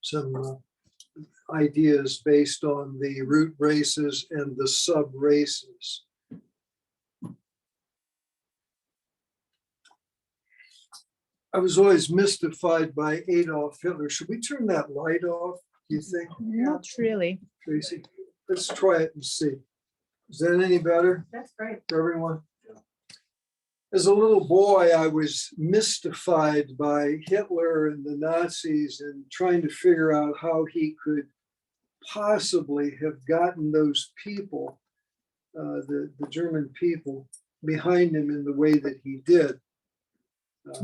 some ideas based on the root races and the sub races. I was always mystified by Adolf Hitler. Should we turn that light off, do you think? Not really. Tracy, let's try it and see. Is that any better? That's great. For everyone? As a little boy, I was mystified by Hitler and the Nazis and trying to figure out how he could possibly have gotten those people, the German people, behind him in the way that he did.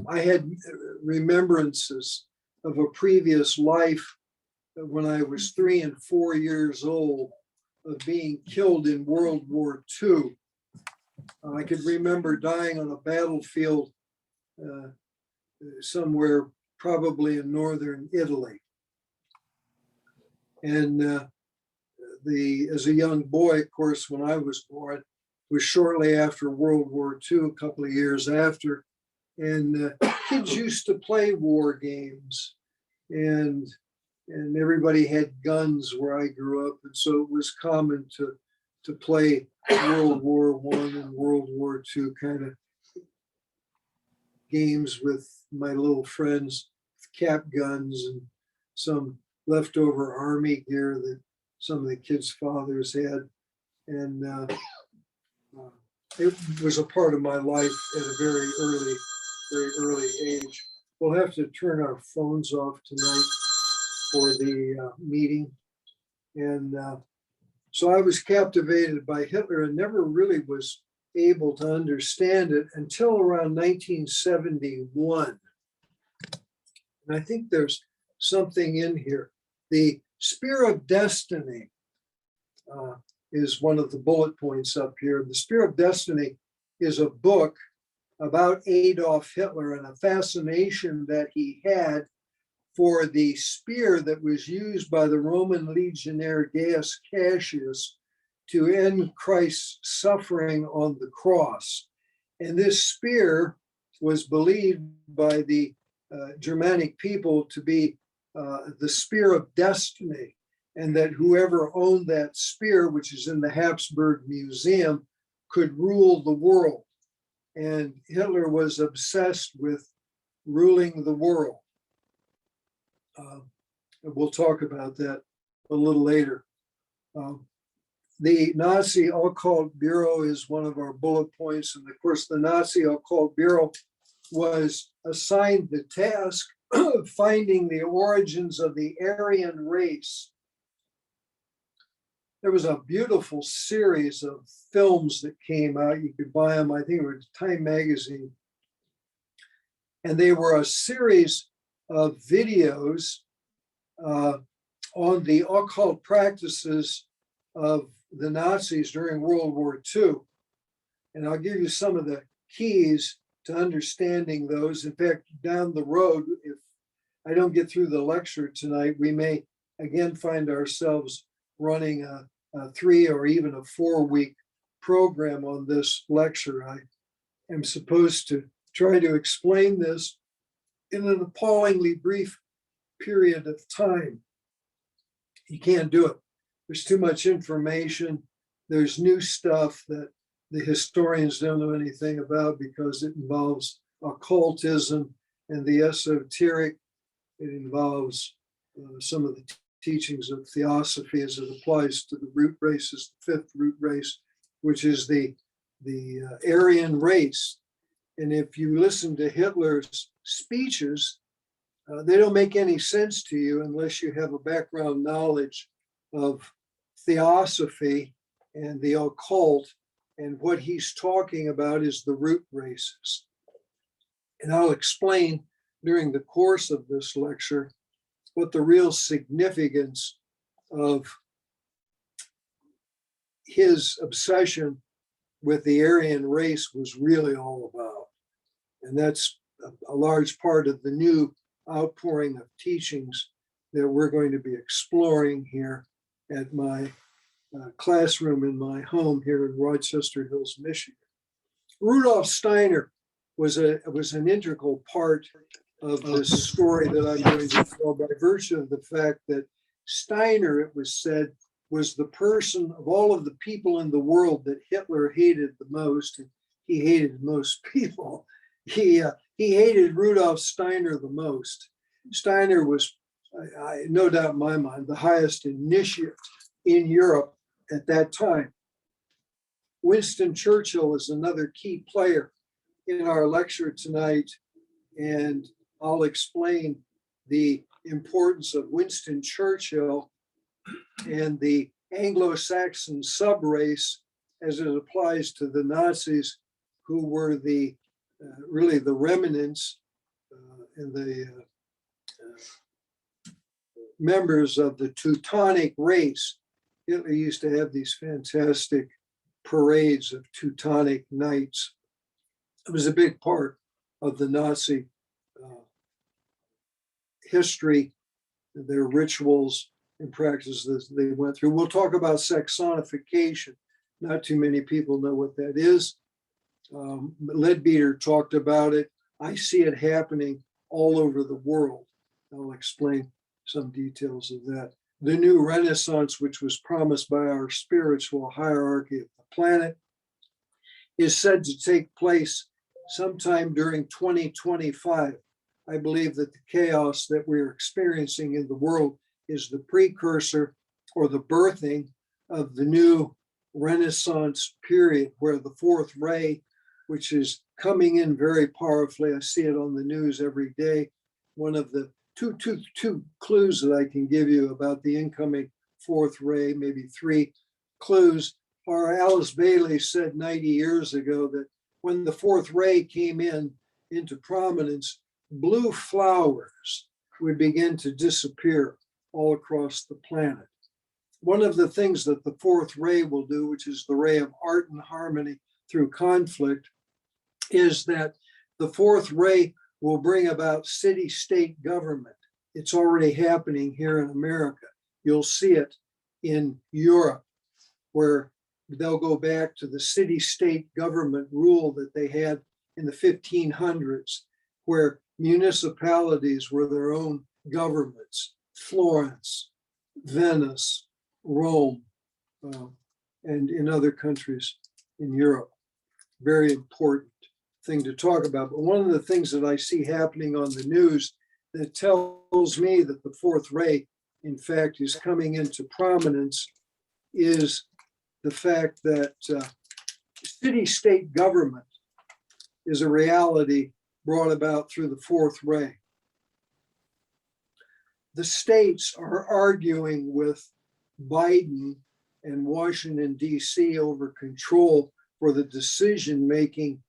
I had remembrances of a previous life when I was 3 and 4 years old of being killed in World War II. I could remember dying on a battlefield somewhere, probably in northern Italy. And as a young boy, of course, when I was born, was shortly after World War II, a couple of years after. And kids used to play war games, and everybody had guns where I grew up, and so it was common to play World War I and World War II kind of games with my little friends, cap guns and some leftover army gear that some of the kids' fathers had, and it was a part of my life at a very early age. We'll have to turn our phones off tonight for the meeting. And so I was captivated by Hitler and never really was able to understand it until around 1971. And I think there's something in here. The Spear of Destiny is one of the bullet points up here. The Spear of Destiny is a book about Adolf Hitler and a fascination that he had for the spear that was used by the Roman legionnaire Gaius Cassius to end Christ's suffering on the cross. And this spear was believed by the Germanic people to be the spear of destiny, and that whoever owned that spear, which is in the Habsburg Museum, could rule the world. And Hitler was obsessed with ruling the world. We'll talk about that a little later. The Nazi Occult Bureau is one of our bullet points. And of course, the Nazi Occult Bureau was assigned the task of finding the origins of the Aryan race. There was a beautiful series of films that came out. You could buy them, I think it was Time magazine. And they were a series of videos on the occult practices of the Nazis during World War II. And I'll give you some of the keys to understanding those. In fact, down the road, if I don't get through the lecture tonight, we may again find ourselves running a 3 or even a 4 week program on this lecture. I am supposed to try to explain this in an appallingly brief period of time. You can't do it. There's too much information. There's new stuff that the historians don't know anything about because it involves occultism and the esoteric. It involves some of the teachings of theosophy as it applies to the root races, the 5th root race, which is the Aryan race. And if you listen to Hitler's speeches, they don't make any sense to you unless you have a background knowledge of theosophy and the occult. And what he's talking about is the root races. And I'll explain during the course of this lecture what the real significance of his obsession with the Aryan race was really all about. And that's a large part of the new outpouring of teachings that we're going to be exploring here at my classroom in my home here in Rochester Hills, Michigan. Rudolf Steiner was an integral part of this story that I'm going to tell by virtue of the fact that Steiner, it was said, was the person of all of the people in the world that Hitler hated the most. And he hated most people. He hated Rudolf Steiner the most. Steiner was, no doubt in my mind, the highest initiate in Europe at that time. Winston Churchill is another key player in our lecture tonight, and I'll explain the importance of Winston Churchill and the Anglo-Saxon subrace as it applies to the Nazis, who were the really the remnants and the members of the Teutonic race. Hitler used to have these fantastic parades of Teutonic knights. It was a big part of the Nazi history, their rituals and practices they went through. We'll talk about Saxonification. Not too many people know what that is. Leadbeater talked about it. I see it happening all over the world. I'll explain some details of that. The new Renaissance, which was promised by our spiritual hierarchy of the planet, is said to take place sometime during 2025. I believe that the chaos that we're experiencing in the world is the precursor or the birthing of the new Renaissance period, where the fourth ray, which is coming in very powerfully, I see it on the news every day. One of the two clues that I can give you about the incoming fourth ray, maybe three clues, are Alice Bailey said 90 years ago that when the fourth ray came into prominence, blue flowers would begin to disappear all across the planet. One of the things that the fourth ray will do, which is the ray of art and harmony through conflict, is that the fourth ray will bring about city-state government. It's already happening here in America. You'll see it in Europe, where they'll go back to the city-state government rule that they had in the 1500s, where municipalities were their own governments. Florence, Venice, Rome, and in other countries in Europe. Very important thing to talk about. But one of the things that I see happening on the news that tells me that the fourth ray, in fact, is coming into prominence is the fact that city-state government is a reality brought about through the fourth ray. The states are arguing with Biden and Washington, D.C. over control for the decision-making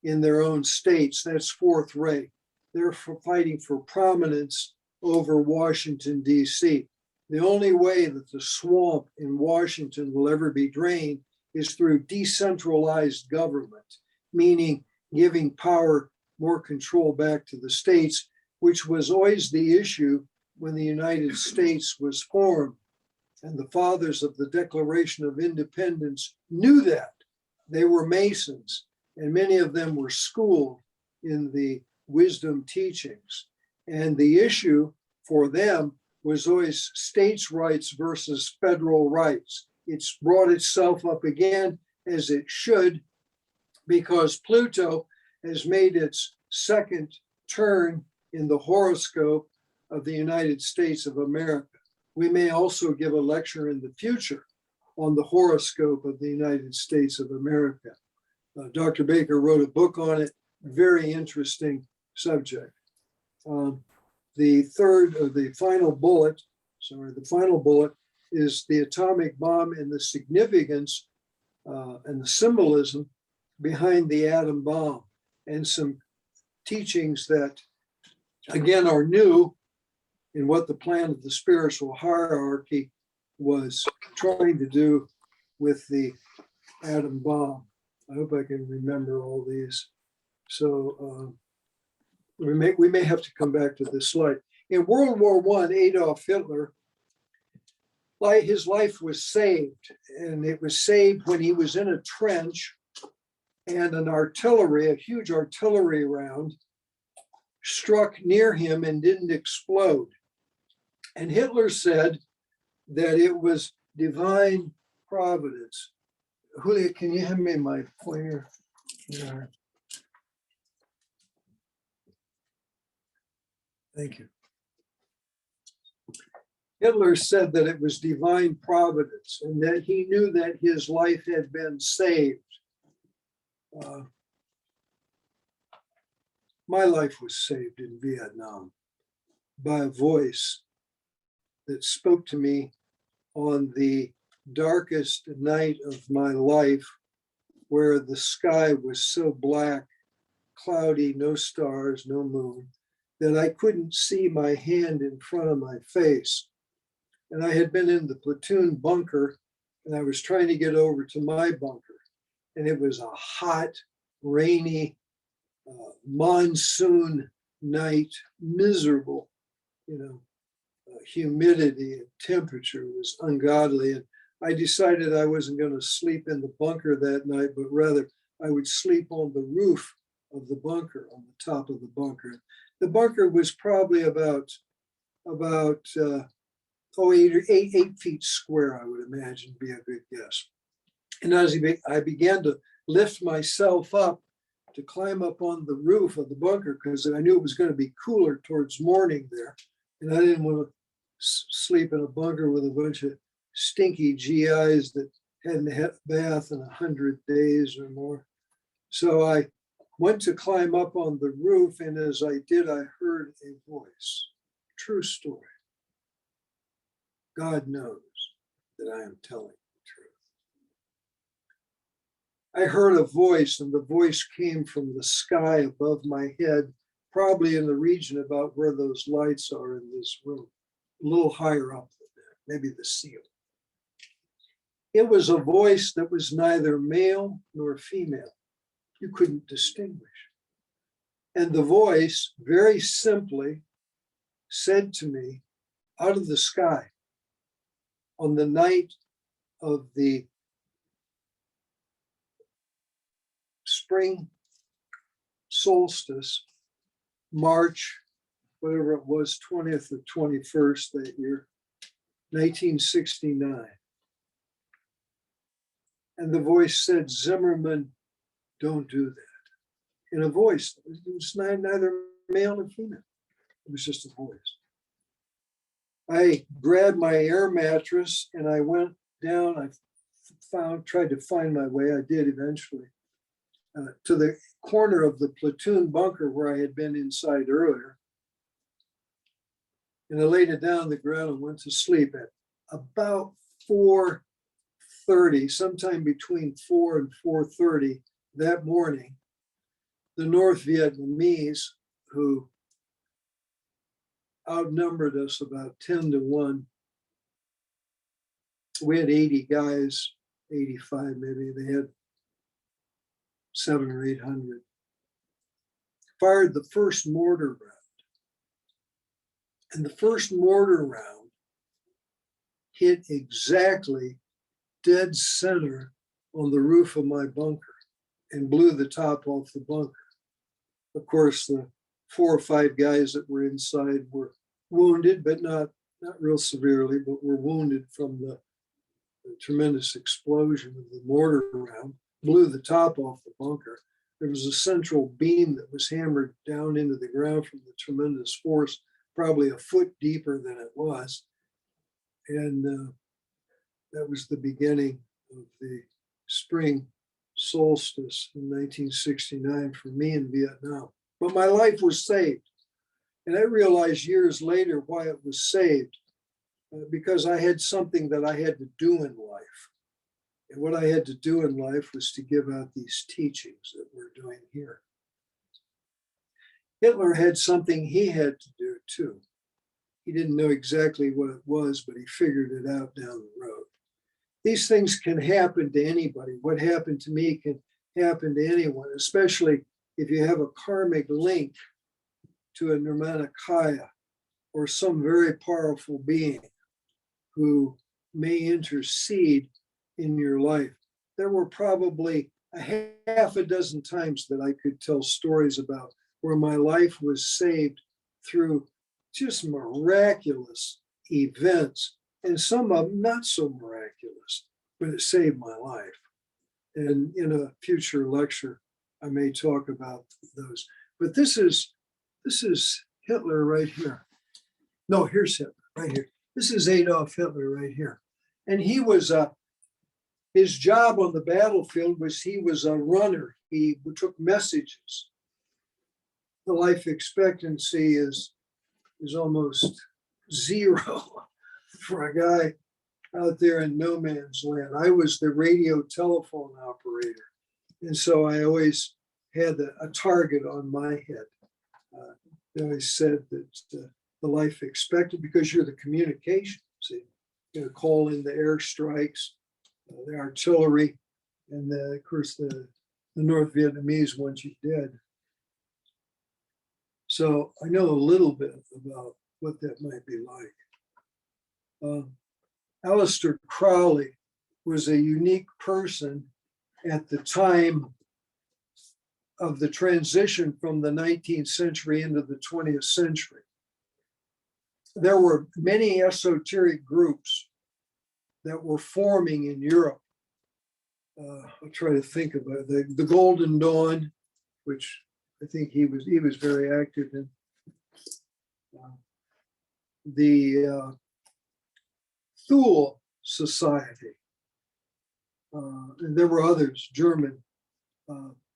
in their own states. That's fourth ray. They're fighting for prominence over Washington, D.C. The only way that the swamp in Washington will ever be drained is through decentralized government, meaning giving power, more control back to the states, which was always the issue when the United States was formed. And the fathers of the Declaration of Independence knew that. They were Masons, and many of them were schooled in the wisdom teachings. And the issue for them was always states' rights versus federal rights. It's brought itself up again, as it should, because Pluto has made its second turn in the horoscope of the United States of America. We may also give a lecture in the future on the horoscope of the United States of America. Dr. Baker wrote a book on it, very interesting subject. The final bullet is the atomic bomb and the significance and the symbolism behind the atom bomb, and some teachings that, again, are new in what the plan of the spiritual hierarchy was trying to do with the atom bomb. I hope I can remember all these. So we may have to come back to this slide. In World War I, Adolf Hitler, his life was saved, and it was saved when he was in a trench, and a huge artillery round struck near him and didn't explode. And Hitler said that it was divine providence. Julia, can you hand me my pointer? Yeah. Thank you. Hitler said that it was divine providence and that he knew that his life had been saved. My life was saved in Vietnam by a voice that spoke to me on the darkest night of my life, where the sky was so black, cloudy, no stars, no moon, that I couldn't see my hand in front of my face. And I had been in the platoon bunker, and I was trying to get over to my bunker. And it was a hot, rainy, monsoon night, miserable, humidity and temperature was ungodly. And I decided I wasn't going to sleep in the bunker that night, but rather I would sleep on the roof of the bunker, on the top of the bunker. The bunker was probably about 8 feet square, I would imagine, be a good guess. And as I began to lift myself up to climb up on the roof of the bunker, because I knew it was going to be cooler towards morning there. And I didn't want to sleep in a bunker with a bunch of stinky GIs that hadn't had a bath in 100 days or more. So I went to climb up on the roof, and as I did, I heard a voice. True story. God knows that I am telling the truth. I heard a voice, and the voice came from the sky above my head, probably in the region about where those lights are in this room, a little higher up than that, maybe the ceiling. It was a voice that was neither male nor female. You couldn't distinguish. And the voice very simply said to me out of the sky on the night of the spring solstice, March, whatever it was, 20th or 21st that year, 1969. And the voice said, Zimmerman, don't do that. In a voice, it was neither male nor female. It was just a voice. I grabbed my air mattress and I went down. I tried to find my way. I did eventually to the corner of the platoon bunker where I had been inside earlier. And I laid it down on the ground and went to sleep at about 4:30, sometime between 4 and 4:30 that morning. The North Vietnamese, who outnumbered us about 10-1. We had 80 guys, 85 maybe. They had 700 or 800. Fired the first mortar round. And the first mortar round hit exactly dead center on the roof of my bunker and blew the top off the bunker. Of course, the 4 or 5 guys that were inside were wounded, but not real severely, but were wounded from the tremendous explosion of the mortar round, blew the top off the bunker. There was a central beam that was hammered down into the ground from the tremendous force, probably a foot deeper than it was. And that was the beginning of the spring solstice in 1969 for me in Vietnam. But my life was saved. And I realized years later why it was saved, because I had something that I had to do in life. And what I had to do in life was to give out these teachings that we're doing here. Hitler had something he had to do too. He didn't know exactly what it was, but he figured it out down the road. These things can happen to anybody. What happened to me can happen to anyone, especially if you have a karmic link to a Nirmanakaya or some very powerful being who may intercede in your life. There were probably a half a dozen times that I could tell stories about where my life was saved through just miraculous events, and some of them not so miraculous, but it saved my life. And in a future lecture, I may talk about those. But this is Hitler right here. No, here's Hitler right here. This is Adolf Hitler right here. And he was his job on the battlefield was he was a runner. He took messages. The life expectancy is almost zero for a guy out there in no man's land. I was the radio telephone operator. And so I always had a target on my head. They always said that the life expected, because you're the communication, see, you call in the airstrikes, the artillery, and of course the North Vietnamese once you did. So I know a little bit about what that might be like. Aleister Crowley was a unique person at the time of the transition from the 19th century into the 20th century. There were many esoteric groups that were forming in Europe. I'll try to think about it. The Golden Dawn, which I think he was very active in. The Thule Society. And there were others, German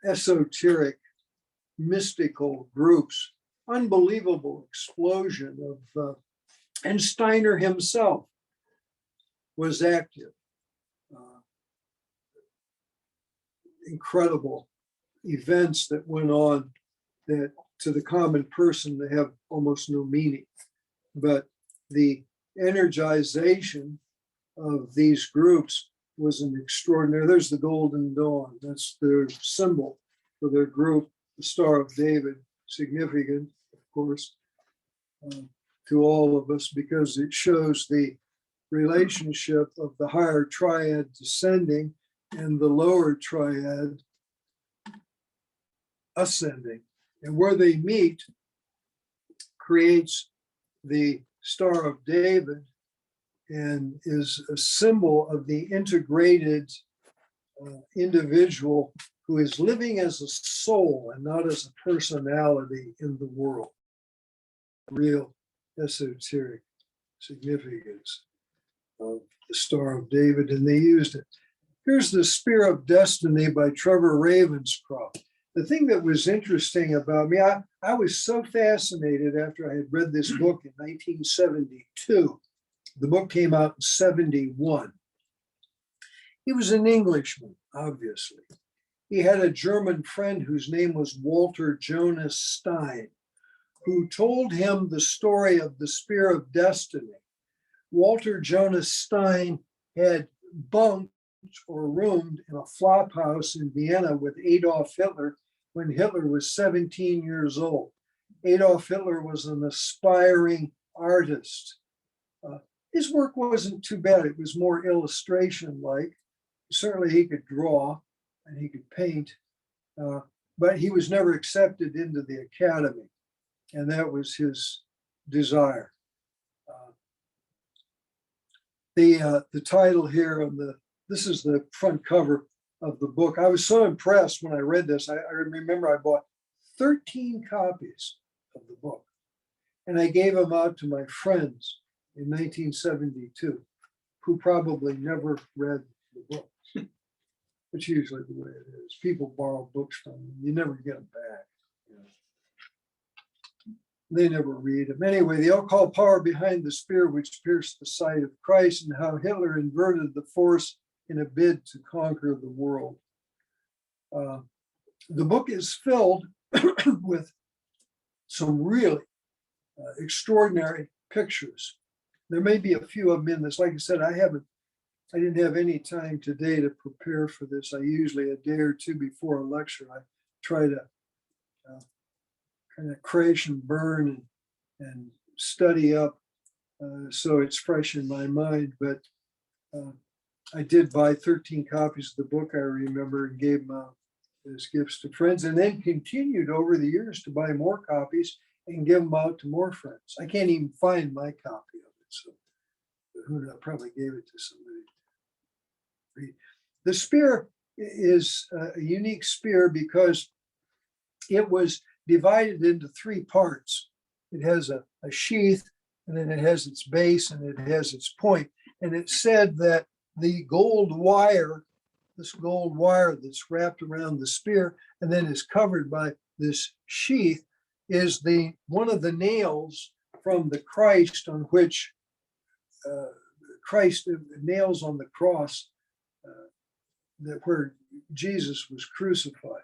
esoteric mystical groups. Unbelievable explosion of, and Steiner himself was active. Incredible events that went on that to the common person they have almost no meaning. But the energization of these groups was an extraordinary. There's the Golden Dawn. That's their symbol for their group, the Star of David, significant, of course, to all of us because it shows the relationship of the higher triad descending and the lower triad ascending. And where they meet creates the Star of David and is a symbol of the integrated individual who is living as a soul and not as a personality in the world. Real esoteric significance of the Star of David, and they used it. Here's the Spear of Destiny by Trevor Ravenscroft. The thing that was interesting about me, I was so fascinated after I had read this book in 1972. The book came out in 71. He was an Englishman, obviously. He had a German friend whose name was Walter Jonas Stein, who told him the story of the Spear of Destiny. Walter Jonas Stein had bunked or roomed in a flop house in Vienna with Adolf Hitler when Hitler was 17 years old. Adolf Hitler was an aspiring artist. His work wasn't too bad. It was more illustration-like. Certainly he could draw and he could paint, but he was never accepted into the academy. And that was his desire. The title here on this is the front cover of the book. I was so impressed when I read this. I remember I bought 13 copies of the book and I gave them out to my friends in 1972, who probably never read the book. It's usually the way it is. People borrow books from you. You never get them back. You know. They never read them. Anyway, the occult power behind the spear which pierced the side of Christ and how Hitler inverted the force in a bid to conquer the world. The book is filled with some really extraordinary pictures. There may be a few of them in this. Like I said, I didn't have any time today to prepare for this. I usually a day or two before a lecture, I try to kind of crash and burn and study up so it's fresh in my mind. But I did buy 13 copies of the book, I remember, and gave them out. as gifts to friends, and then continued over the years to buy more copies and give them out to more friends. I can't even find my copy of it, so who knows, I probably gave it to somebody to read. The spear is a unique spear because it was divided into three parts. It has a sheath, and then it has its base, and it has its point. And it said that the gold wire, this gold wire that's wrapped around the spear and then is covered by this sheath, is one of the nails from the Christ on which Christ nails on the cross that where Jesus was crucified.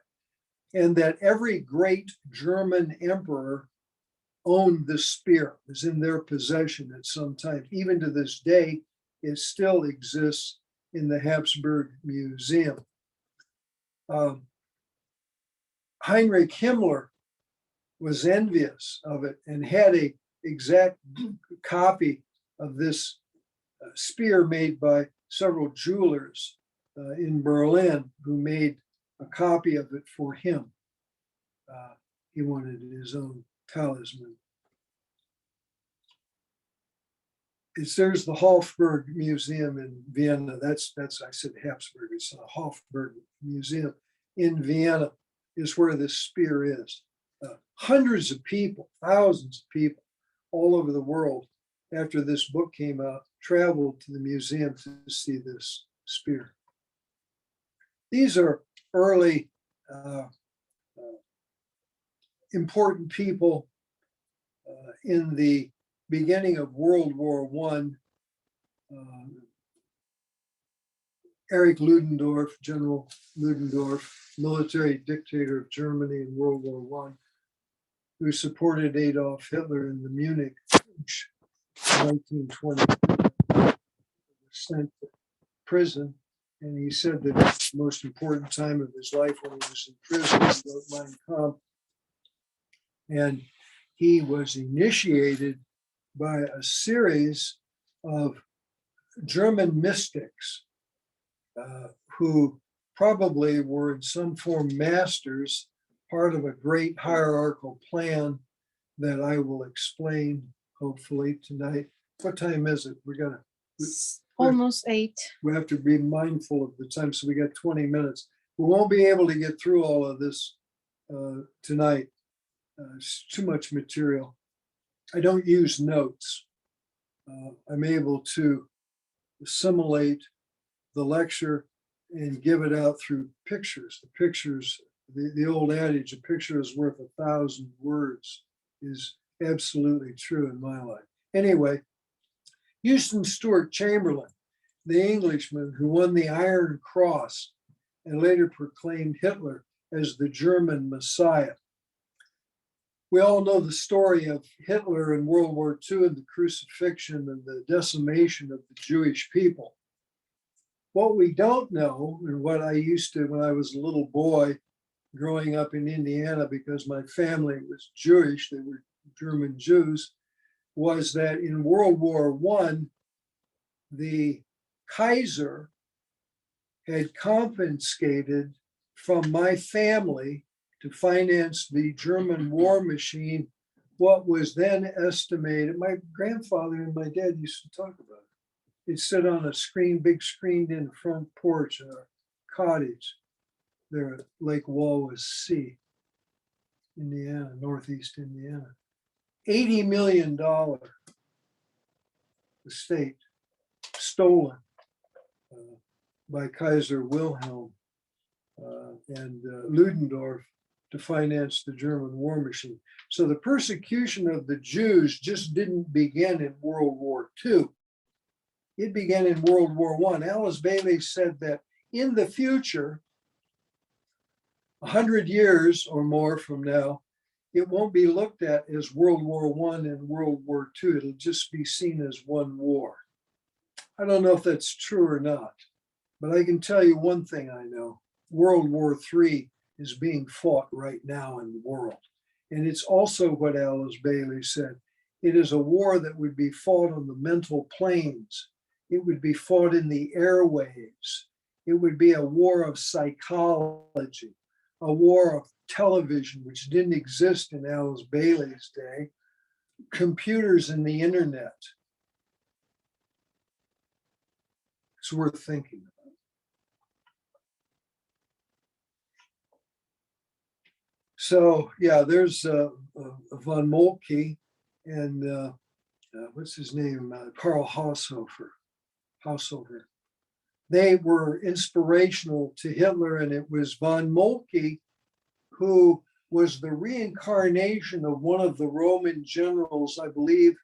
And that every great German emperor owned this spear, was in their possession at some time. Even to this day, it still exists in the Habsburg Museum. Heinrich Himmler was envious of it and had an exact copy of this spear made by several jewelers in Berlin who made a copy of it for him. He wanted his own talisman. There's the Hofburg Museum in Vienna. That's I said Habsburg. It's the Hofburg Museum in Vienna is where this spear is. Hundreds of people, thousands of people all over the world after this book came out traveled to the museum to see this spear. These are early important people in the beginning of World War I. Erich Ludendorff, General Ludendorff, military dictator of Germany in World War I, who supported Adolf Hitler in the Munich Putsch in 1920, was sent to prison. And he said that it was the most important time of his life when he was in prison. He wrote Mein Kampf. And he was initiated by a series of German mystics who probably were in some form masters, part of a great hierarchical plan that I will explain hopefully tonight. What time is it? We're almost 8. We have to be mindful of the time, so we got 20 minutes. We won't be able to get through all of this tonight. It's too much material. I don't use notes. I'm able to assimilate the lecture and give it out through pictures. The pictures, the old adage, a picture is worth 1,000 words, is absolutely true in my life. Anyway, Houston Stewart Chamberlain, the Englishman who won the Iron Cross and later proclaimed Hitler as the German Messiah. We all know the story of Hitler in World War II and the crucifixion and the decimation of the Jewish people. What we don't know, and what I used to when I was a little boy growing up in Indiana, because my family was Jewish, they were German Jews, was that in World War I, the Kaiser had confiscated from my family to finance the German war machine what was then estimated. My grandfather and my dad used to talk about it. It sit on a screen, big screened in front porch in our cottage there at Lake Wallasee, Indiana, Northeast Indiana. $80 million estate stolen by Kaiser Wilhelm and Ludendorff to finance the German war machine. So the persecution of the Jews just didn't begin in World War II. It began in World War I. Alice Bailey said that in the future, 100 years or more from now, it won't be looked at as World War I and World War II. It'll just be seen as one war. I don't know if that's true or not, but I can tell you one thing I know. World War III is being fought right now in the world. And it's also what Alice Bailey said. It is a war that would be fought on the mental planes. It would be fought in the airwaves. It would be a war of psychology, a war of television, which didn't exist in Alice Bailey's day, computers and the internet. It's worth thinking about. So yeah, there's von Moltke and what's his name? Karl Haushofer. They were inspirational to Hitler, and it was von Moltke who was the reincarnation of one of the Roman generals, I believe,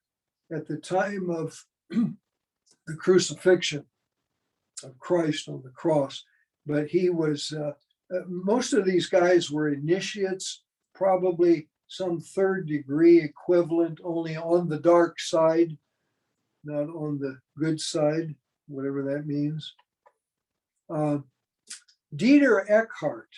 at the time of the crucifixion of Christ on the cross. But he was, most of these guys were initiates, probably some third degree equivalent, only on the dark side, not on the good side, whatever that means. Dieter Eckhart,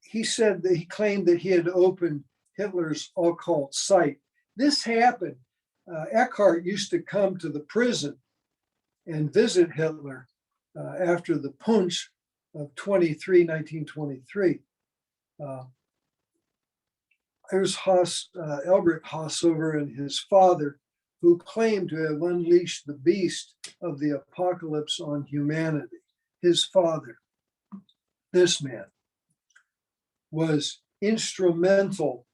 he said that he claimed that he had opened Hitler's occult site. This happened. Eckhart used to come to the prison and visit Hitler after the Punch of 1923. There's Albert Haushofer and his father, who claimed to have unleashed the beast of the apocalypse on humanity. His father, this man, was instrumental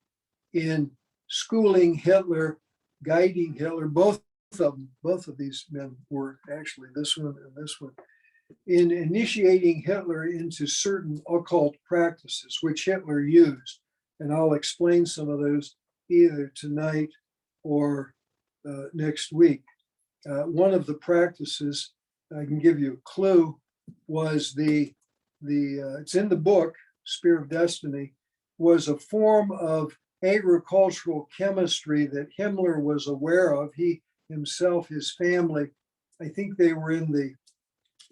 in schooling Hitler, guiding Hitler. Both of these men were actually, this one and this one, in initiating Hitler into certain occult practices, which Hitler used. And I'll explain some of those either tonight or next week. One of the practices, I can give you a clue, was it's in the book, Spear of Destiny, was a form of agricultural chemistry that Himmler was aware of. He himself, his family, I think they were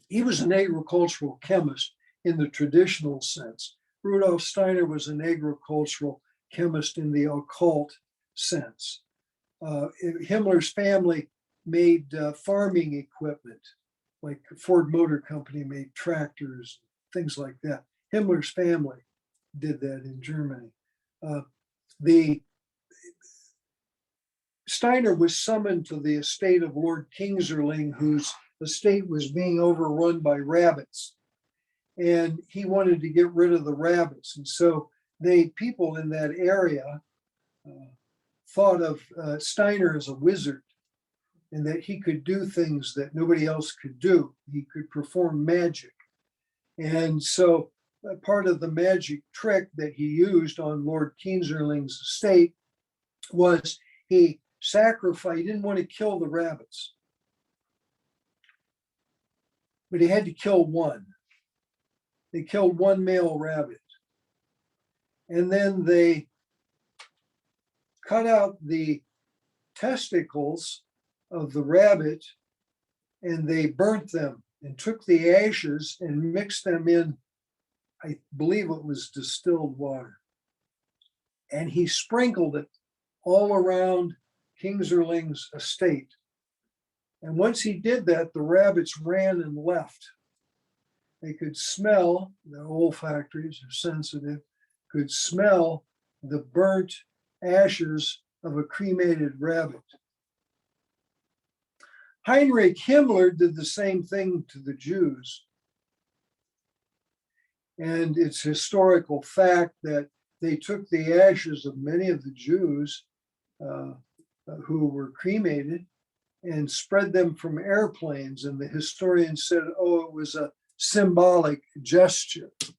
he was an agricultural chemist in the traditional sense. Rudolf Steiner was an agricultural chemist in the occult sense. Himmler's family made farming equipment, like Ford Motor Company made tractors, things like that. Himmler's family did that in Germany. Steiner was summoned to the estate of Lord Kingserling, whose estate was being overrun by rabbits. And he wanted to get rid of the rabbits. And so people in that area thought of Steiner as a wizard, and that he could do things that nobody else could do. He could perform magic. And so part of the magic trick that he used on Lord Kingserling's estate was he didn't want to kill the rabbits, but he had to kill one. They killed one male rabbit. And then they cut out the testicles of the rabbit and they burnt them and took the ashes and mixed them in, I believe it was distilled water. And he sprinkled it all around Kingserling's estate. And once he did that, the rabbits ran and left. They could smell, their olfactories are sensitive, could smell the burnt ashes of a cremated rabbit. Heinrich Himmler did the same thing to the Jews. And it's historical fact that they took the ashes of many of the Jews who were cremated and spread them from airplanes. And the historians said, oh, it was a symbolic gesture. It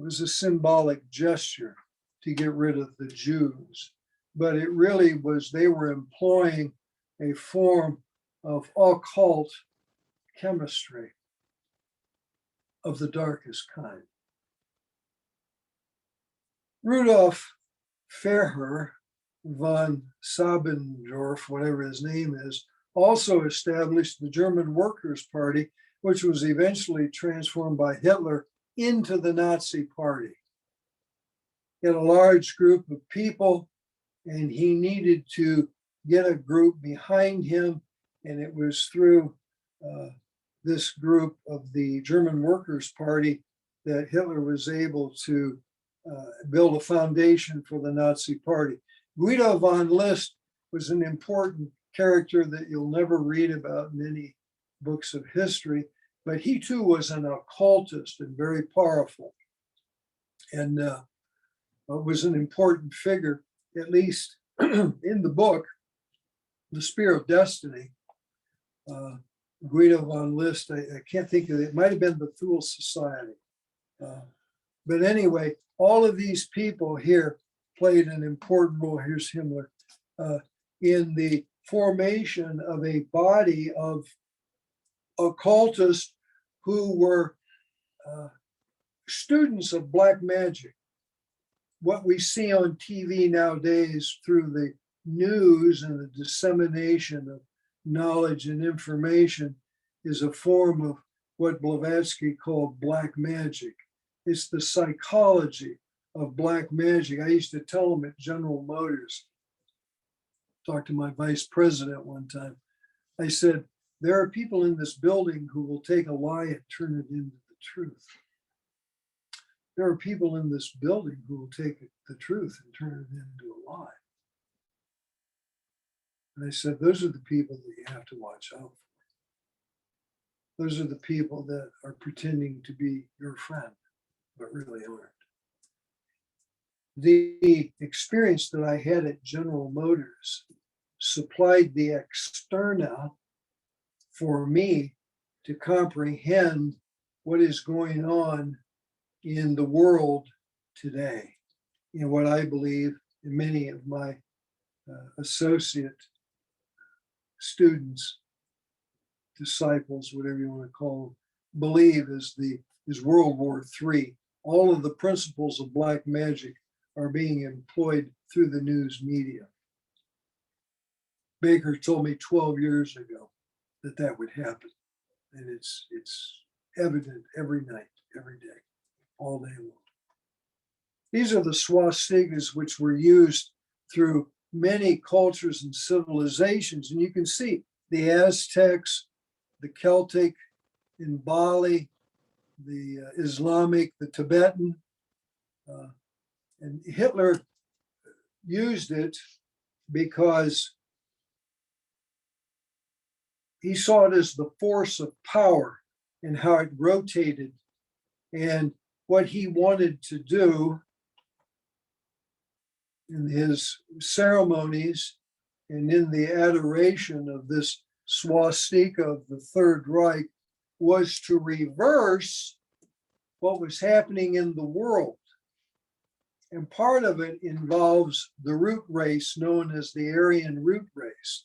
was a symbolic gesture to get rid of the Jews. But it really was, they were employing a form of occult chemistry of the darkest kind. Rudolf Ferher von Sabendorf, whatever his name is, also established the German Workers' Party, which was eventually transformed by Hitler into the Nazi Party. He had a large group of people, and he needed to get a group behind him, and it was through this group of the German Workers' Party that Hitler was able to build a foundation for the Nazi Party. Guido von List was an important character that you'll never read about in any books of history, but he too was an occultist and very powerful, and was an important figure, at least in the book, The Spear of Destiny. Guido von List, I can't think of it, it might have been the Thule Society. But anyway, all of these people here played an important role. Here's Himmler in the formation of a body of occultists who were students of black magic. What we see on TV nowadays through the news and the dissemination of knowledge and information is a form of what Blavatsky called black magic. It's the psychology of black magic. I used to tell them at General Motors, talked to my vice president one time. I said, there are people in this building who will take a lie and turn it into the truth. There are people in this building who will take the truth and turn it into a lie. And I said, those are the people that you have to watch out for. Those are the people that are pretending to be your friend, but really aren't. The experience that I had at General Motors supplied the externa for me to comprehend what is going on in the world today, and what I believe, and many of my associate students, disciples, whatever you want to call them, believe is World War III. All of the principles of black magic are being employed through the news media. Baker told me 12 years ago that that would happen. And it's evident every night, every day, all day long. These are the swastikas which were used through many cultures and civilizations. And you can see the Aztecs, the Celtic in Bali, the Islamic, the Tibetan, and Hitler used it because he saw it as the force of power and how it rotated. And what he wanted to do in his ceremonies and in the adoration of this swastika of the Third Reich was to reverse what was happening in the world. And part of it involves the root race known as the Aryan root race.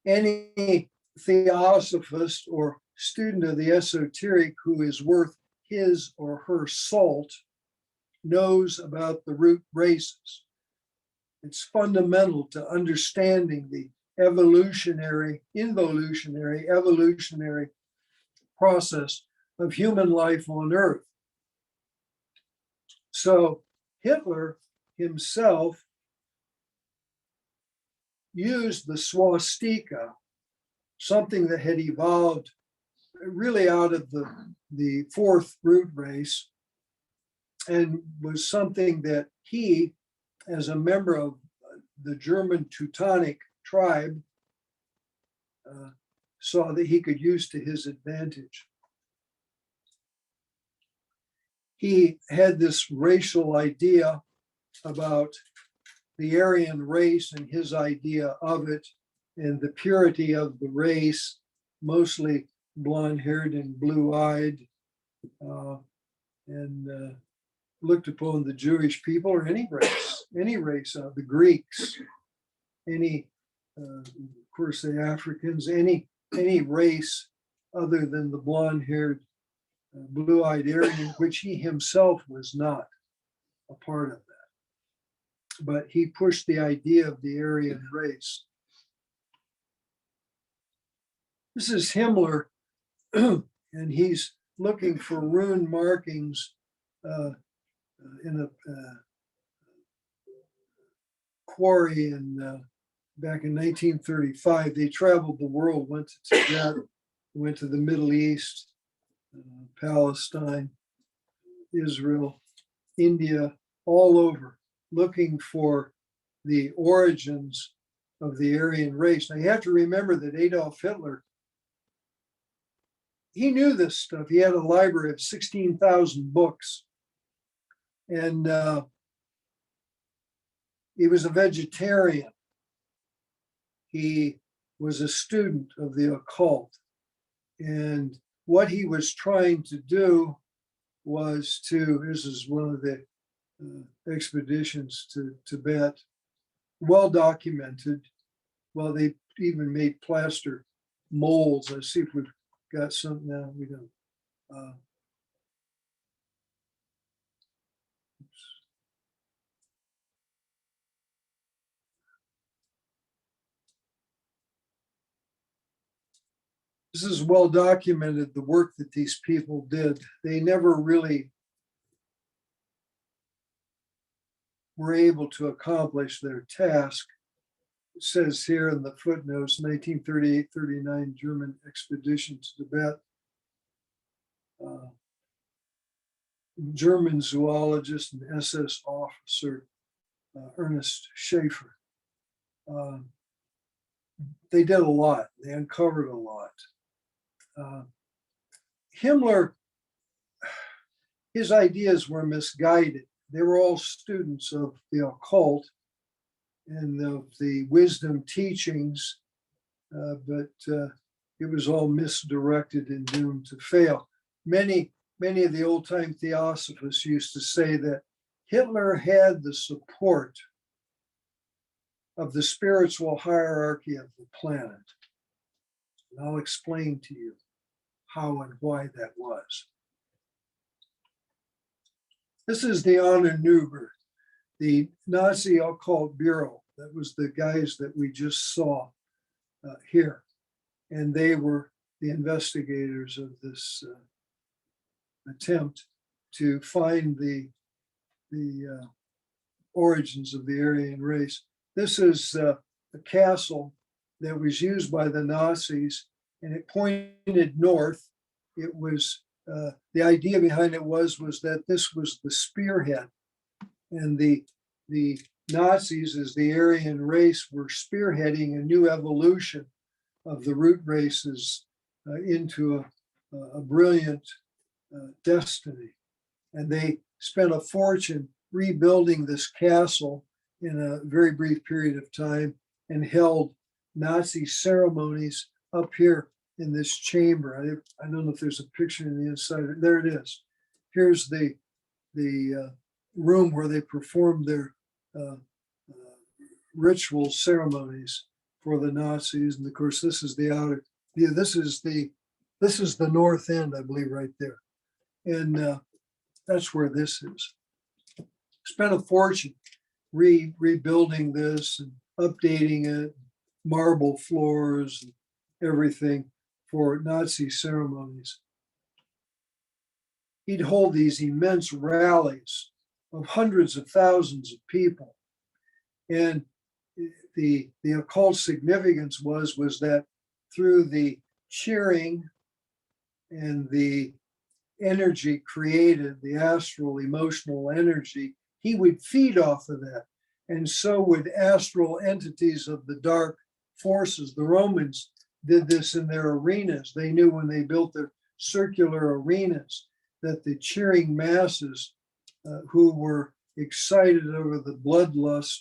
Any theosophist or student of the esoteric who is worth his or her salt knows about the root races. It's fundamental to understanding the evolutionary process of human life on Earth. So Hitler himself used the swastika, something that had evolved really out of the fourth root race, and was something that he, as a member of the German Teutonic tribe, saw that he could use to his advantage. He had this racial idea about the Aryan race and his idea of it and the purity of the race, mostly blonde-haired and blue-eyed, and looked upon the Jewish people or any race, the Greeks, of course, the Africans, any race other than the blonde-haired, blue-eyed Aryan, which he himself was not a part of that. But he pushed the idea of the Aryan race. This is Himmler, and he's looking for rune markings in a quarry back in 1935. They traveled the world, went to Tibet, went to the Middle East, Palestine, Israel, India, all over, looking for the origins of the Aryan race. Now you have to remember that Adolf Hitler, he knew this stuff. He had a library of 16,000 books. And he was a vegetarian. He was a student of the occult. And what he was trying to do was this is one of the expeditions to Tibet, well documented. Well, they even made plaster molds. Let's see if we've got some now. We don't. This is well documented, the work that these people did. They never really were able to accomplish their task. It says here in the footnotes, 1938-39 German expedition to Tibet. German zoologist and SS officer, Ernest Schaefer. They did a lot. They uncovered a lot. Himmler, his ideas were misguided. They were all students of the occult and of the wisdom teachings, but it was all misdirected and doomed to fail. Many of the old-time theosophists used to say that Hitler had the support of the spiritual hierarchy of the planet. And I'll explain to you how and why that was. This is the Honor Nuber, the Nazi occult bureau. That was the guys that we just saw here. And they were the investigators of this attempt to find the origins of the Aryan race. This is a castle that was used by the Nazis, and it pointed north. It was the idea behind it was that this was the spearhead, and the Nazis, as the Aryan race, were spearheading a new evolution of the root races into a brilliant destiny. And they spent a fortune rebuilding this castle in a very brief period of time and held Nazi ceremonies up here in this chamber. I don't know if there's a picture in the inside. There it is. Here's the room where they performed their ritual ceremonies for the Nazis. And of course, this is the outer. Yeah, this is the north end, I believe, right there. And that's where this is. Spent a fortune rebuilding this and updating it, marble floors and everything for Nazi ceremonies. He'd hold these immense rallies of hundreds of thousands of people. And the occult significance was that through the cheering and the energy created, the astral emotional energy, he would feed off of that. And so would astral entities of the dark forces. The Romans did this in their arenas. They knew when they built their circular arenas that the cheering masses who were excited over the bloodlust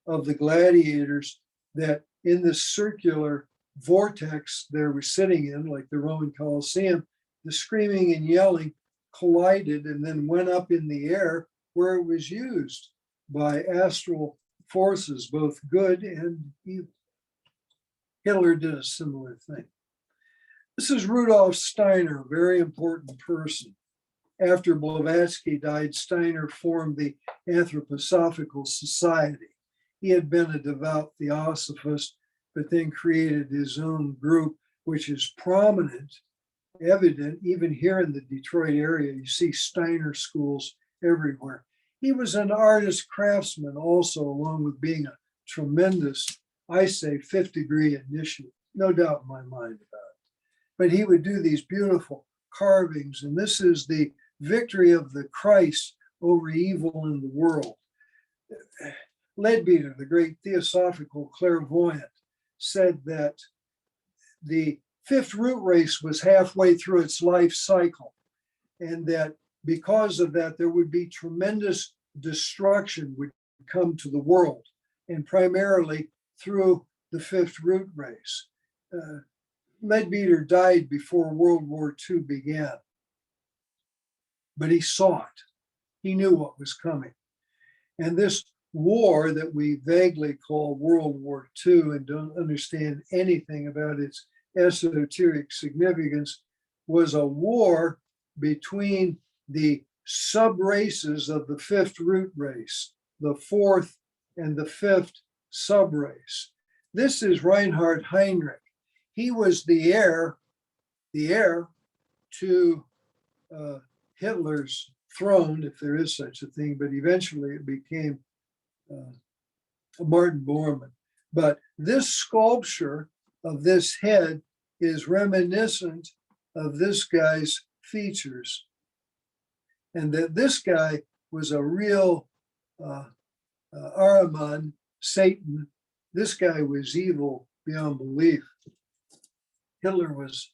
of the gladiators, that in this circular vortex they were sitting in, like the Roman Colosseum, the screaming and yelling collided and then went up in the air where it was used by astral forces, both good and evil. Hitler did a similar thing. This is Rudolf Steiner, a very important person. After Blavatsky died, Steiner formed the Anthroposophical Society. He had been a devout theosophist, but then created his own group, which is prominent, evident, even here in the Detroit area. You see Steiner schools everywhere. He was an artist craftsman also, along with being a tremendous, I say, fifth degree initiate, no doubt in my mind about it. But he would do these beautiful carvings, and this is the victory of the Christ over evil in the world. Leadbeater, the great theosophical clairvoyant, said that the fifth root race was halfway through its life cycle, and that because of that, there would be tremendous destruction would come to the world, and primarily through the fifth root race. Leadbeater died before World War II began, but he saw it. He knew what was coming. And this war that we vaguely call World War II and don't understand anything about its esoteric significance was a war between the sub-races of the fifth root race, the fourth and the fifth sub-race. This is Reinhard Heinrich. He was the heir to Hitler's throne, if there is such a thing, but eventually it became Martin Bormann. But this sculpture of this head is reminiscent of this guy's features, and that this guy was a real Ahriman, Satan. This guy was evil beyond belief. Hitler was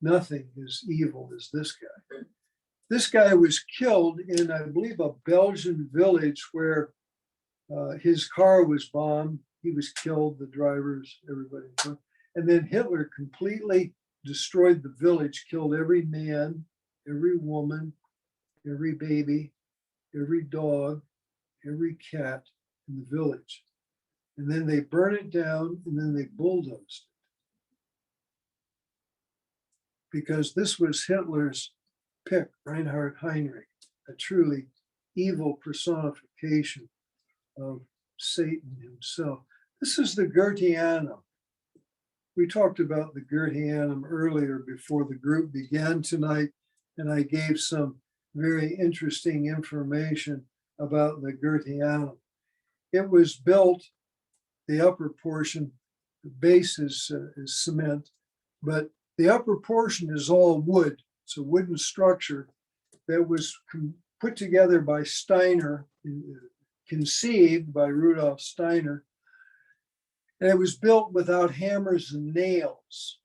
nothing as evil as this guy. This guy was killed in, I believe, a Belgian village where his car was bombed. He was killed, the drivers, everybody. And then Hitler completely destroyed the village, killed every man, every woman, every baby, every dog, every cat in the village. And then they burned it down, and then they bulldozed it. Because this was Hitler's pick, Reinhard Heinrich, a truly evil personification of Satan himself. This is the Goetheanum. We talked about the Goetheanum earlier before the group began tonight, and I gave some very interesting information about the Goetheanum. It was built, the upper portion, the base is cement, but the upper portion is all wood. It's a wooden structure that was put together by Steiner, conceived by Rudolf Steiner, and it was built without hammers and nails.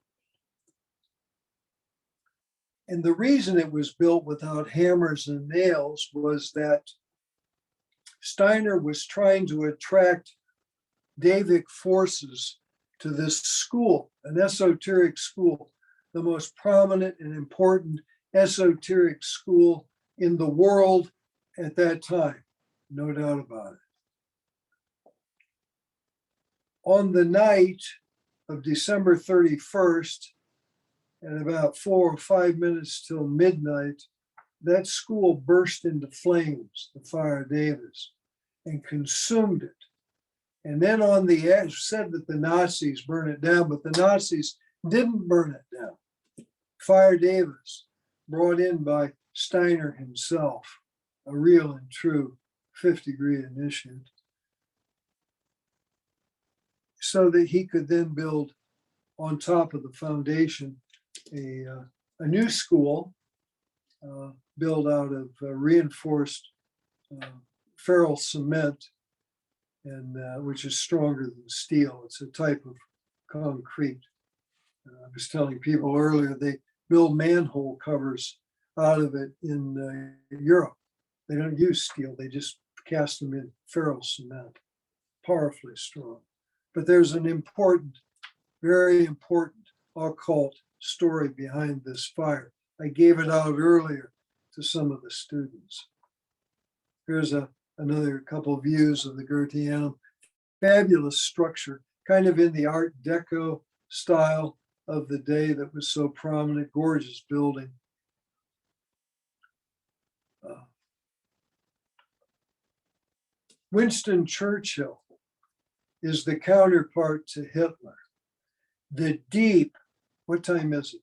And the reason it was built without hammers and nails was that Steiner was trying to attract Davic forces to this school, an esoteric school, the most prominent and important esoteric school in the world at that time, no doubt about it. On the night of December 31st, at about 4 or 5 minutes till midnight, that school burst into flames, the Fire Davis, and consumed it. And then on the edge, said that the Nazis burned it down, but the Nazis didn't burn it down. Fire Davis, brought in by Steiner himself, a real and true fifth-degree initiate, so that he could then build on top of the foundation a new school built out of reinforced ferrule cement, and which is stronger than steel. It's a type of concrete. I was telling people earlier, they build manhole covers out of it in Europe. They don't use steel, they just cast them in ferrule cement, powerfully strong. But there's an important, very important occult story behind this fire. I gave it out earlier to some of the students. Here's another couple of views of the Goetheanum. Fabulous structure, kind of in the Art Deco style of the day that was so prominent, gorgeous building. Winston Churchill is the counterpart to Hitler. The deep, what time is it?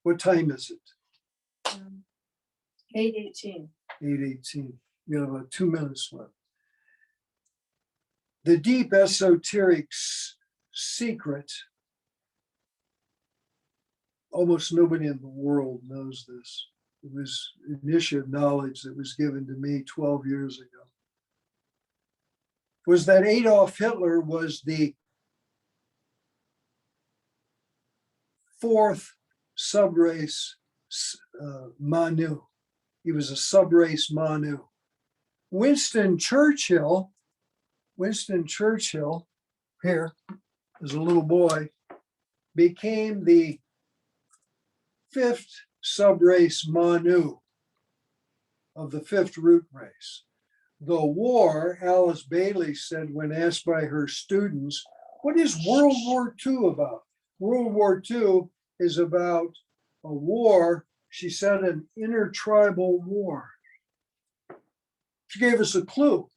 What time is it? 8:18. 8:18. We have about 2 minutes left. The deep esoteric secret, almost nobody in the world knows this, It was initiative knowledge that was given to me 12 years ago. Was that Adolf Hitler was the fourth subrace Manu. He was a subrace Manu. Winston Churchill, here as a little boy, became the fifth subrace Manu of the fifth root race. The war, Alice Bailey said when asked by her students, what is World War II about? World War II is about a war, she said, an intertribal war. She gave us a clue.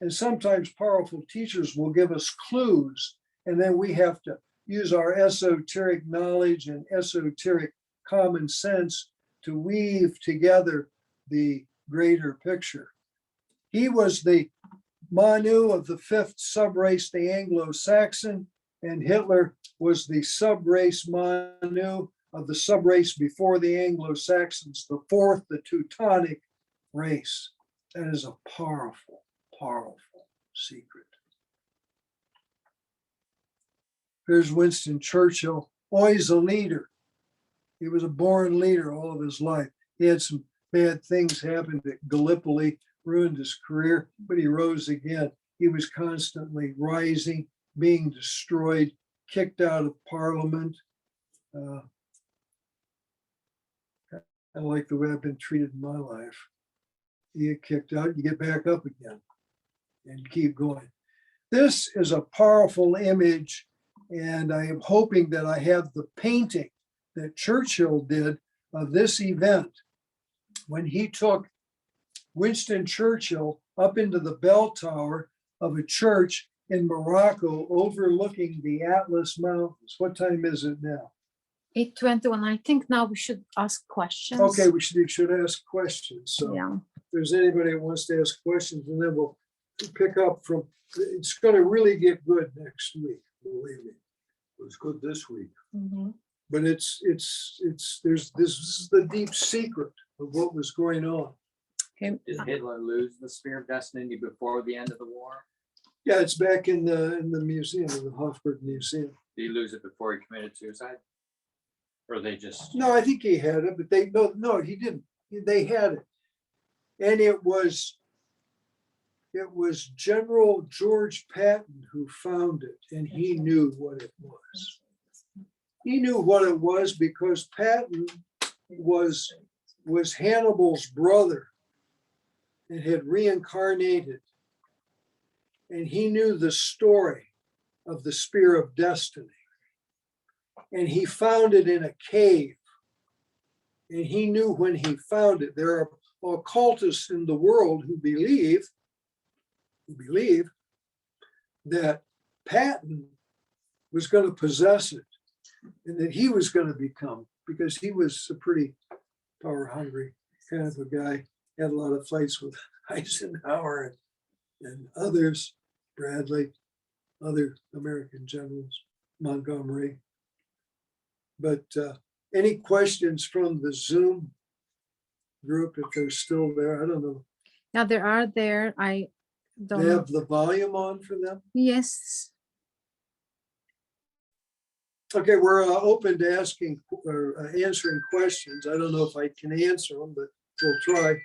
And sometimes powerful teachers will give us clues, and then we have to use our esoteric knowledge and esoteric common sense to weave together the greater picture. He was the Manu of the fifth subrace, the Anglo-Saxon, and Hitler was the subrace Manu of the subrace before the Anglo-Saxons, the fourth, the Teutonic race. That is a powerful, powerful secret. Here's Winston Churchill, always a leader. He was a born leader all of his life. He had some bad things happen at Gallipoli, ruined his career, but he rose again. He was constantly rising, being destroyed, kicked out of Parliament. Kind of like the way I've been treated in my life. You get kicked out, you get back up again and keep going. This is a powerful image, and I am hoping that I have the painting that Churchill did of this event when he took Winston Churchill up into the bell tower of a church in Morocco overlooking the Atlas Mountains. What time is it now? 8:21. I think now we should ask questions. Okay, we should ask questions. So Yeah. if there's anybody that wants to ask questions, and then we'll pick up from, it's going to really get good next week, believe me. It was good this week. Mhm. But this is the deep secret of what was going on. Okay. Did Hitler lose the Spear of Destiny before the end of the war? Yeah, it's back in the museum, in the Hofburg Museum. Did he lose it before he committed suicide? Or they just, No, I think he had it, but no, he didn't. They had it. And it was General George Patton who found it, and he knew what it was. He knew what it was because Patton was Hannibal's brother and had reincarnated. And he knew the story of the Spear of Destiny. And he found it in a cave. And he knew when he found it. There are occultists in the world who believe that Patton was going to possess it and that he was going to become, because he was a pretty power hungry kind of a guy, had a lot of fights with Eisenhower and others, Bradley, other American generals, Montgomery. But any questions from the Zoom group, if they're still there? I don't know. Now there are there. I They don't know. have the volume on for them? Yes. Okay, we're open to asking or answering questions. I don't know if I can answer them, but we'll try.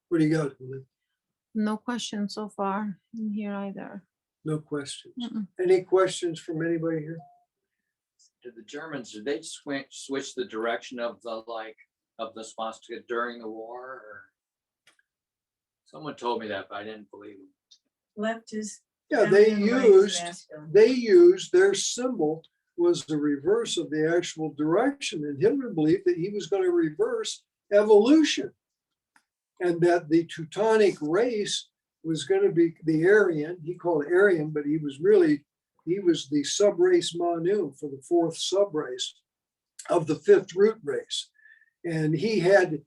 What do you got, Julie? No questions so far in here either. No questions. Mm-mm. Any questions from anybody here? did the Germans, did they switch the direction of the swastika during the war? Or someone told me that, but I didn't believe them. Left is. Yeah, they used their symbol was the reverse of the actual direction. And Hitler believed that he was going to reverse evolution and that the Teutonic race was going to be the Aryan. He called it Aryan, but he was the subrace Manu for the fourth subrace of the fifth root race. And he had,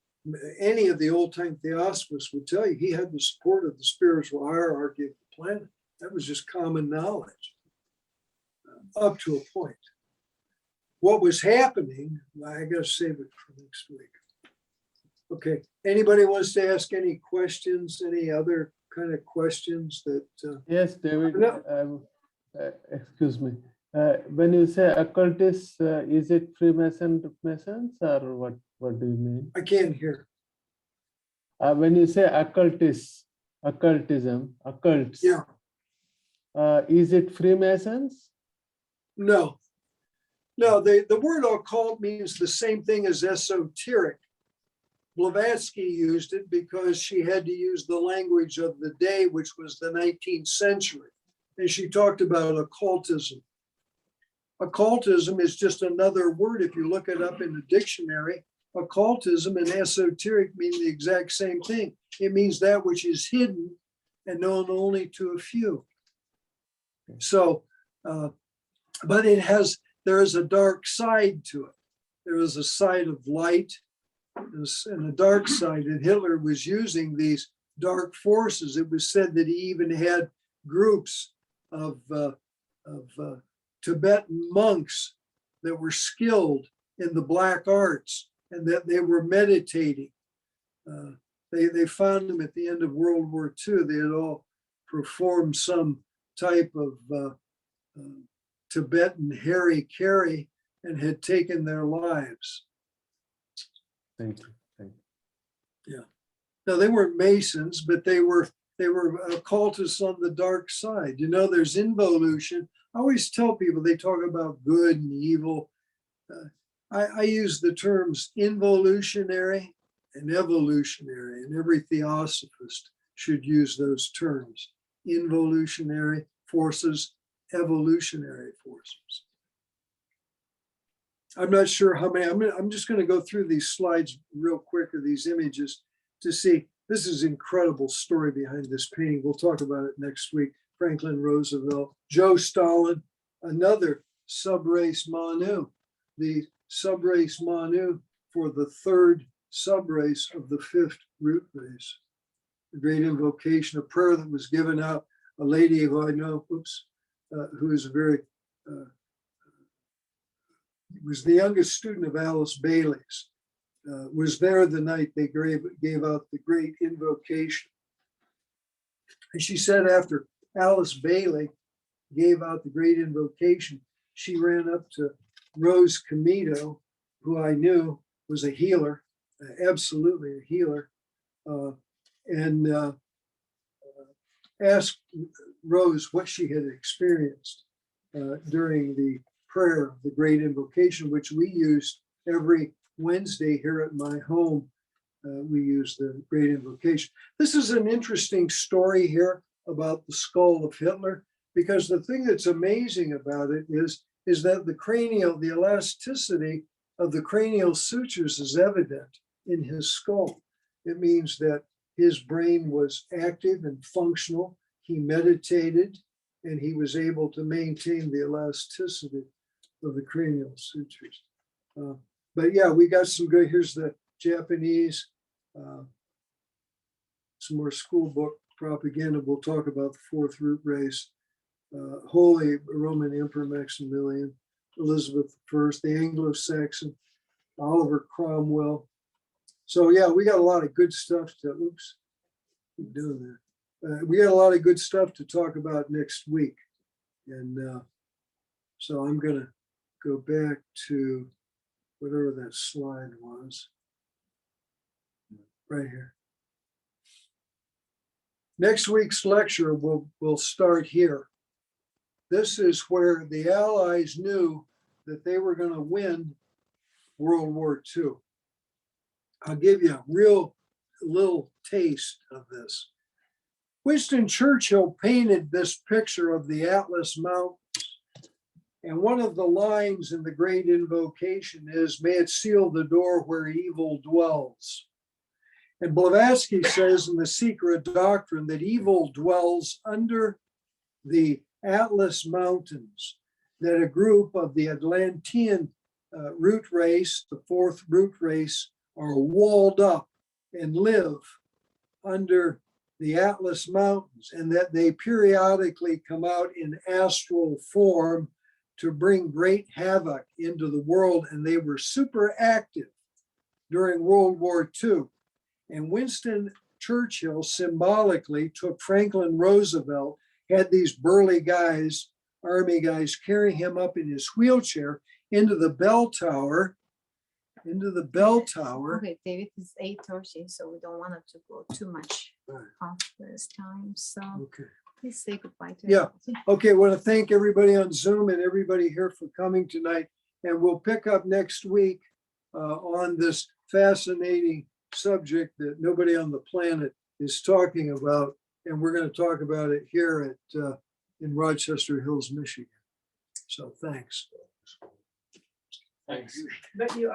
any of the old time theosophists would tell you, he had the support of the spiritual hierarchy of the planet. That was just common knowledge. up to a point. What was happening, I gotta save it for next week. Okay, anybody wants to ask any questions, any other kind of questions that, Yes, David, No. excuse me. When you say occultists, is it Freemason Masons or what do you mean? I can't hear. When you say occultists, occultism, occults, Yeah, is it Freemasons? no. No, the word occult means the same thing as esoteric. Blavatsky used it because she had to use the language of the day, which was the 19th century. And she talked about occultism. Occultism is just another word. If you look it up in the dictionary, occultism and esoteric mean the exact same thing. It means that which is hidden and known only to a few. So, but there is a dark side to it. There is a side of light and a dark side, and Hitler was using these dark forces. It was said that he even had groups of Tibetan monks that were skilled in the black arts and that they were meditating. They found them at the end of World War II. They had all performed some type of Tibetan hara-kiri and had taken their lives. Thank you. Thank you. No, they weren't Masons, but they were occultists on the dark side. You know, there's involution. I always tell people, they talk about good and evil. I use the terms involutionary and evolutionary, and every theosophist should use those terms. Involutionary forces, evolutionary forces. I'm not sure how many, I'm just going to go through these slides real quick, or these images, to see. This is an incredible story behind this painting. We'll talk about it next week. Franklin Roosevelt, Joe Stalin, another subrace Manu, the subrace Manu for the third subrace of the fifth root race. The great invocation, a prayer that was given out. A lady who I know, who is a very, was the youngest student of Alice Bailey's, was there the night they gave out the great invocation. And she said after Alice Bailey gave out the great invocation, she ran up to Rose Comito, who I knew was a healer, absolutely a healer, and asked Rose what she had experienced during the prayer of the great invocation, which we use every Wednesday here at my home. We use the great invocation. This is an interesting story here about the skull of Hitler, because the thing that's amazing about it is that the elasticity of the cranial sutures is evident in his skull. It means that his brain was active and functional. He meditated, and he was able to maintain the elasticity of the cranial sutures. But yeah, we got some good, here's the Japanese, some more school book propaganda. We'll talk about the fourth root race, Holy Roman Emperor Maximilian, Elizabeth I, the Anglo-Saxon, Oliver Cromwell. So yeah, we got a lot of good stuff to, oops, keep doing that. We got a lot of good stuff to talk about next week. And so I'm gonna go back to whatever that slide was, right here. Next week's lecture will start here. This is where the Allies knew that they were going to win World War II. I'll give you a real little taste of this. Winston Churchill painted this picture of the Atlas Mountains. And one of the lines in the great invocation is, "May it seal the door where evil dwells." And Blavatsky says in The Secret Doctrine that evil dwells under the Atlas Mountains, that a group of the Atlantean root race, the fourth root race, are walled up and live under the Atlas Mountains, and that they periodically come out in astral form to bring great havoc into the world, and they were super active during World War II. And Winston Churchill symbolically took Franklin Roosevelt, had these burly guys, army guys, carry him up in his wheelchair into the bell tower, Okay, David, it's 8:30, so we don't want it to go too much Right. past this time. So Okay. please say goodbye to Yeah. everybody. Okay, I want to thank everybody on Zoom and everybody here for coming tonight. And we'll pick up next week on this fascinating subject that nobody on the planet is talking about. And we're going to talk about it here in Rochester Hills, Michigan. So thanks. Thanks. But you are.